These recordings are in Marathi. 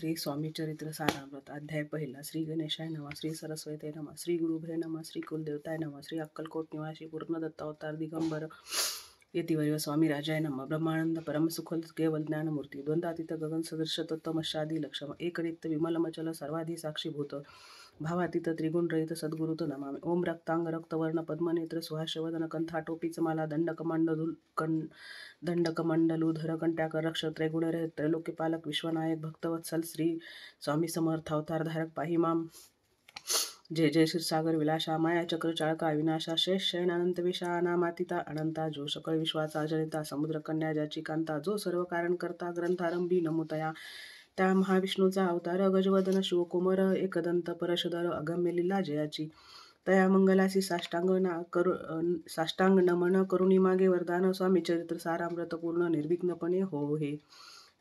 श्री स्वामी चरित्र सारामृत अध्याय पहिला. श्री गणेशाय नमः, श्री सरस्वती नमः, श्री गुरुभे नमः, श्री कुलदेवताय नमः, श्री अक्कलकोट निवासी पूर्णदत्त अवतार दिगंबर यतिवर्य स्वामी राजाय नमः. ब्रह्मानंद परम सुखल केवल ज्ञानमूर्ती द्वंद्वातीत गगन सदृश तत्वमशादी लक्षम एकनित्य विमलमचल सर्वाधी साक्षीभूत भावातीत त्रिगुण रहित सद्गुरुत नमामि. ओम रक्तांग रक्तवर्ण पद्मनेत्र सुहास्यवदन कंठाटोपीच माला दंडकमंडलूधर कंट्याकर रक्ष त्रैगुणरहित त्रैलोक्यपालक विश्वनायक भक्तवत्सल श्री स्वामी समर्थ अवतारधारक पाही माम. जय जय क्षीरसागर विलासा माया चक्र चाळका विनाशा शेष शयन अनंत विषा अनामातिता अनंता जो सकळ विश्वाचा जनिता समुद्र कन्या ज्याची कांता जो सर्व कारण करता ग्रंथारंभी नमुतया त्या महाविष्णूचा अवतार गजवदन शिवकुमार एकदंत परशुधर अगम्य लीला जयाची तया मंगलासी साष्टांग नमन करुणी मागे वरदान स्वामी चरित्र सारामृत पूर्ण निर्विघ्नपणे हो हे.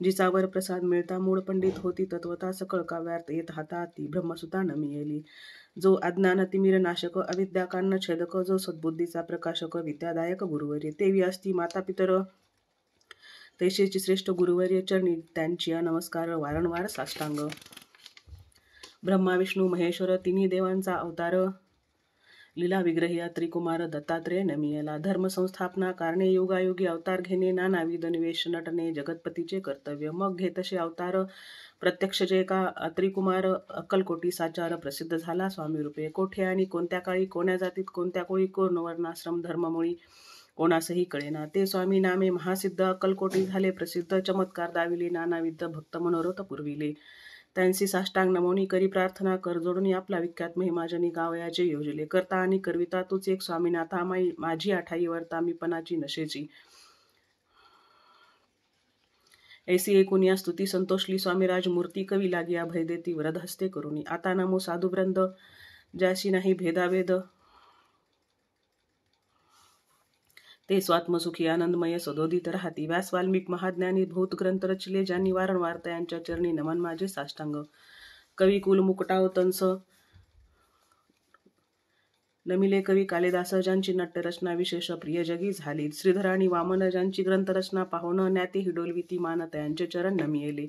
जिचा वर प्रसाद मिळता मूळ पंडित होती तत्वता सकळ काव्यार्थ येत हाताती ब्रह्मसुता नमियेली. जो अज्ञान तिमिर नाशक अविद्या कान्न छेदक जो सद्बुद्धीचा प्रकाशक विद्यादायक गुरुवर्य तेवी असती माता पितर तैशेची श्रेष्ठ गुरुवर्य चरणी त्यांची नमस्कार वारंवार साष्टांग. ब्रह्मा विष्णू महेश्वर तिन्ही देवांचा अवतार लीला विग्रही त्रिकुमार दत्तात्रेय नमियेला. धर्म संस्थापना कारणे योगायोगी अवतार घेणे नानाविध निवेश नटणे जगतपतीचे कर्तव्य. मग घेतसे अवतार प्रत्यक्ष जे का त्रिकुमार अक्कलकोटी साचार प्रसिद्ध झाला स्वामी रूपे. कोठे आणि कोणत्या काळी कोण्या जातीत कोणत्या कोळी कोण वर्णाश्रम धर्ममुळी कोणासही कळेना ते स्वामी नामे महासिद्ध अक्कलकोटी झाले प्रसिद्ध. चमत्कार दाविले नानाविध भक्त मनोरथ पुरविले. त्यांची साष्टांग नमोनी करी प्रार्थना कर जोडून आपला विख्यात महिमाजनी गावयाचे योजले. करता आणि करविता तूच एक स्वामीनाथा माझी आठाई वर्ता मी पणाची नशेची. ऐसी एकूण या स्तुती संतोषली स्वामीराज मूर्ती कवी लागिया भय देती वरद हस्ते करुणी. आता नमो साधुवृंद ज्याशी नाही भेदाभेद ते स्वात्मसुखी आनंदमय सदोदित राहती. व्यास वाल्मिक महाज्ञानी भूत ग्रंथ रचले ज्यांनी वारंवार त्यांच्या चरणी नमन माझे साष्टांग. कवी कुल मुकुटावतंस नमिले कवी कालिदास ज्यांची नाट्यरचना विशेष प्रिय जगी झाली. श्रीधर आणि वामन ज्यांची ग्रंथरचना पाहुन ज्ञाती हिडोलविती मान त्यांचे चरण नमियेले.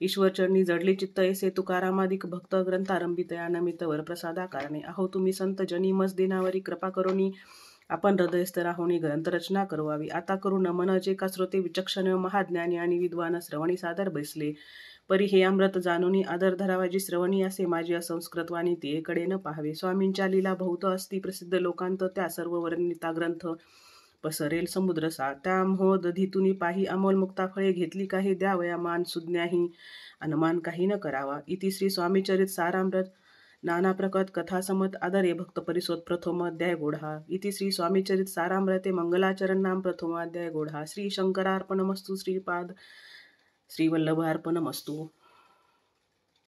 ईश्वर चरणी जडले चित्त ऐसे तुकारामादिक भक्त ग्रंथारंभी तया नमित वरप्रसादा कारणे. अहो तुम्ही संत जनी मज दिनावरी कृपा करोनी आपण हृदयस्थ राहोनी ग्रंथरचना करवावी. आता करू नमन जे का श्रोते विचक्षण महाज्ञानी आणि विद्वान श्रवणी सादर बैसले. परी हे अमृत जाणूनी आदर धरावाजी श्रवणी असे माझी असंस्कृतवाणी ते एकडे न पाहावे. स्वामींच्या लीला बहुत असती प्रसिद्ध लोकांत त्या सर्व वर्णिता ग्रंथ पसरेल समुद्र सा. त्या मोह दधीतुनी पाही अमोल मुक्ता फळे घेतली काही द्यावया मान सुज्ञाही अनुमान काही न करावा. इति श्री स्वामी चरित सारामृत नाना प्रकट कथा समत आदरे भक्त परिसोत प्रथमोध्याय गोढा. इति श्री स्वामी चरित सारामृते मंगलाचरण नाम प्रथमोध्याय गोढा. श्री शंकरार्पणमस्तु श्रीपाद श्रीवल्लभार्पणमस्तु.